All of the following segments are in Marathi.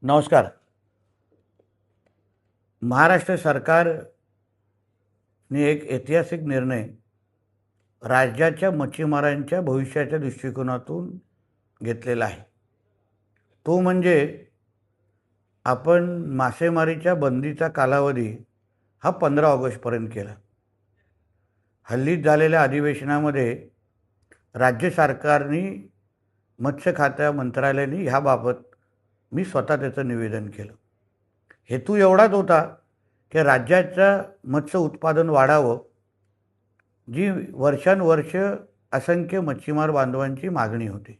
नमस्कार. महाराष्ट्र सरकारने एक ऐतिहासिक निर्णय राज्याच्या मच्छीमारांच्या भविष्याच्या दृष्टिकोनातून घेतलेला आहे. तो म्हणजे आपण मासेमारीच्या बंदीचा कालावधी हा 15 ऑगस्टपर्यंत केला. हल्लीच झालेल्या अधिवेशनामध्ये राज्य सरकारने मत्स्य खात्या मंत्रालयाने ह्याबाबत मी स्वतः त्याचं निवेदन केलं. हेतू एवढाच होता की राज्याचं मत्स्य उत्पादन वाढावं, जी वर्षानुवर्ष असंख्य मच्छीमार बांधवांची मागणी होती.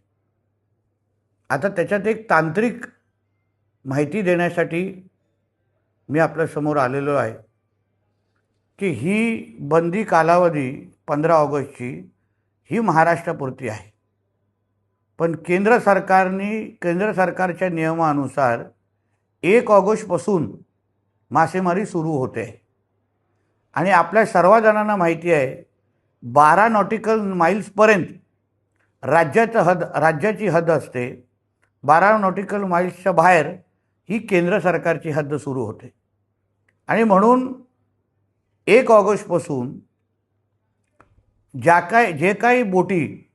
आता त्याच्यात एक तांत्रिक माहिती देण्यासाठी मी आपल्यासमोर आलेलो आहे की ही बंदी कालावधी 15 ऑगस्टची ही महाराष्ट्रापुरती आहे. पण केंद्र सरकारच्या नियमानुसार 1 ऑगस्टपासून मासेमारी सुरू होते आणि आपल्या सर्वजणांना माहिती आहे 12 नॉटिकल माईल्सपर्यंत राज्याची हद्द असते. 12 नॉटिकल माईल्सच्या बाहेर ही केंद्र सरकारची हद्द सुरू होते आणि म्हणून 1 ऑगस्टपासून जे काही बोटी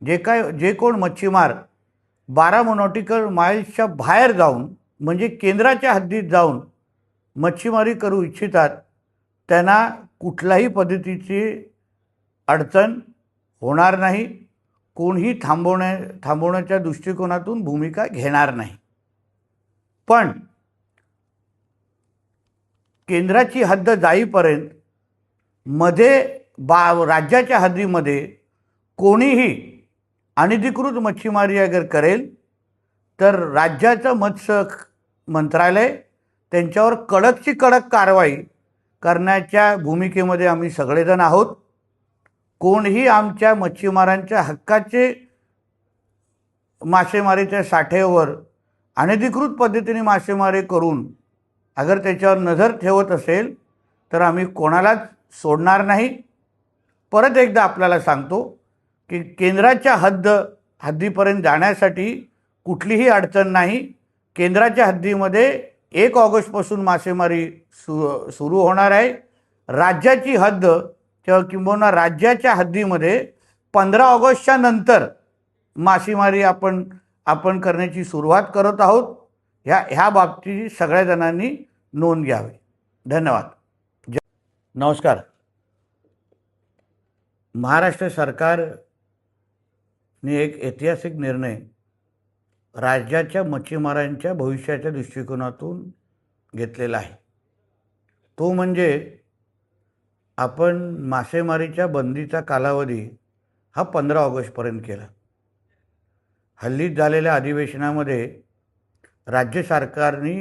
जे कोण मच्छीमार 12 नॉटिकल माईल्सच्या बाहेर जाऊन म्हणजे केंद्राच्या हद्दीत जाऊन मच्छीमारी करू इच्छितात त्यांना कुठल्याही पद्धतीची अडचण होणार नाही. कोणीही थांबवण्याच्या दृष्टिकोनातून भूमिका घेणार नाही. पण केंद्राची हद्द जाईपर्यंत राज्याच्या हद्दीमध्ये कोणीही अनधिकृत मच्छीमारी अगर करेल तर राज्याचं मत्स्य मंत्रालय त्यांच्यावर कडकची कडक कारवाई करण्याच्या भूमिकेमध्ये आम्ही सगळेजण आहोत. कोणीही आमच्या मच्छीमारांच्या हक्काचे मासेमारीच्या साठेवर अनधिकृत पद्धतीने मासेमारी करून अगर त्याच्यावर नजर ठेवत असेल तर आम्ही कोणालाच सोडणार नाही. परत एकदा आपल्याला सांगतो की केंद्राच्या हद्दीपर्यंत जाण्यासाठी कुठलीही अडचण नाही. केंद्राच्या हद्दीमध्ये 1 ऑगस्टपासून मासेमारी सुरू होणार आहे. राज्याची हद्द किंवा राज्याच्या हद्दीमध्ये 15 ऑगस्टच्या नंतर मासेमारी आपण करण्याची सुरुवात करत आहोत. ह्या बाबतीत सगळ्या जणांनी नोंद घ्यावी. धन्यवाद. नमस्कार. महाराष्ट्र सरकारने एक ऐतिहासिक निर्णय राज्याच्या मच्छीमारांच्या भविष्याच्या दृष्टिकोनातून घेतलेला आहे. तो म्हणजे आपण मासेमारीच्या बंदीचा कालावधी हा 15 ऑगस्टपर्यंत केला. हल्लीच झालेल्या अधिवेशनामध्ये राज्य सरकारने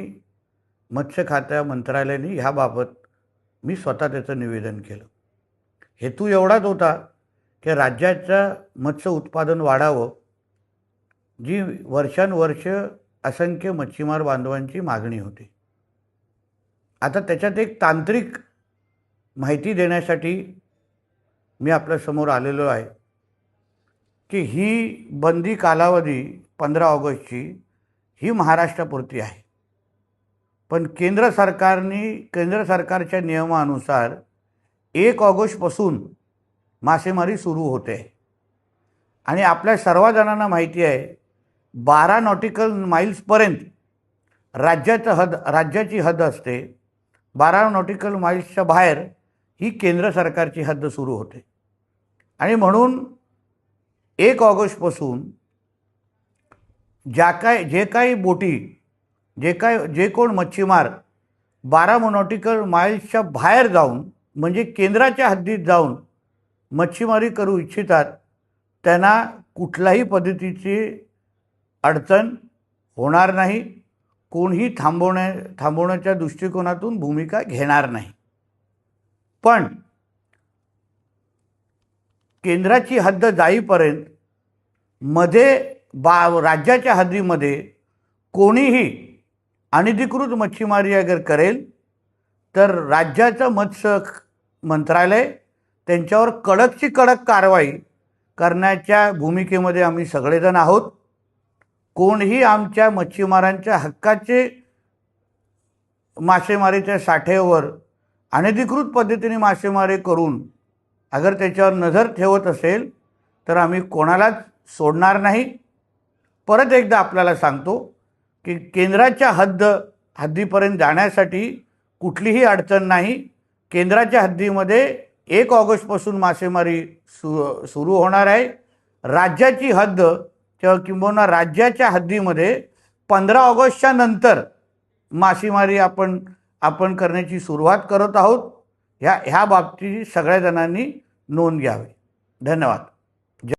मत्स्य खात्या मंत्रालयाने ह्याबाबत मी स्वतः त्याचं निवेदन केलं. हेतू एवढाच होता की राज्याचं मत्स्य उत्पादन वाढावं, जी वर्षानुवर्ष असंख्य मच्छीमार बांधवांची मागणी होती. आता त्याच्यात एक तांत्रिक माहिती देण्यासाठी मी आपल्यासमोर आलेलो आहे की ही बंदी कालावधी 15 ऑगस्टची ही महाराष्ट्रापुरती आहे. पण केंद्र सरकारच्या नियमानुसार 1 ऑगस्टपासून मासेमारी सुरू होते आणि आपल्या सर्वजणांना माहिती आहे 12 नॉटिकल माईल्सपर्यंत राज्याची हद्द असते. 12 नॉटिकल माईल्सच्या बाहेर ही केंद्र सरकारची हद्द सुरू होते आणि म्हणून 1 ऑगस्टपासून जे काही बोटी जे कोण मच्छीमार 12 नॉटिकल माईल्सच्या बाहेर जाऊन म्हणजे केंद्राच्या हद्दीत जाऊन मच्छीमारी करू इच्छितात त्यांना कुठल्याही पद्धतीची अडचण होणार नाही. कोणीही थांबवण्याच्या दृष्टिकोनातून भूमिका घेणार नाही. पण केंद्राची हद्द जाईपर्यंत राज्याच्या हद्दीमध्ये कोणीही अनधिकृत मच्छीमारी अगर करेल तर राज्याचं मत्स्य मंत्रालय त्यांच्यावर कडकची कडक कारवाई करण्याच्या भूमिकेमध्ये आम्ही सगळेजण आहोत. कोणीही आमच्या मच्छीमारांच्या हक्काचे मासेमारीच्या साठेवर अनधिकृत पद्धतीने मासेमारी करून अगर त्याच्यावर नजर ठेवत असेल तर आम्ही कोणालाच सोडणार नाही. परत एकदा आपल्याला सांगतो की केंद्राच्या हद्दीपर्यंत जाण्यासाठी कुठलीही अडचण नाही. केंद्राच्या हद्दीमध्ये 1 ऑगस्टपासून मासेमारी सुरू होणार आहे. राज्याची हद्द किंबहुना राज्याच्या हद्दीमध्ये 15 ऑगस्टच्या नंतर मासेमारी आपण करण्याची सुरुवात करत आहोत. ह्या बाबतीत सगळ्या जणांनी नोंद घ्यावी. धन्यवाद.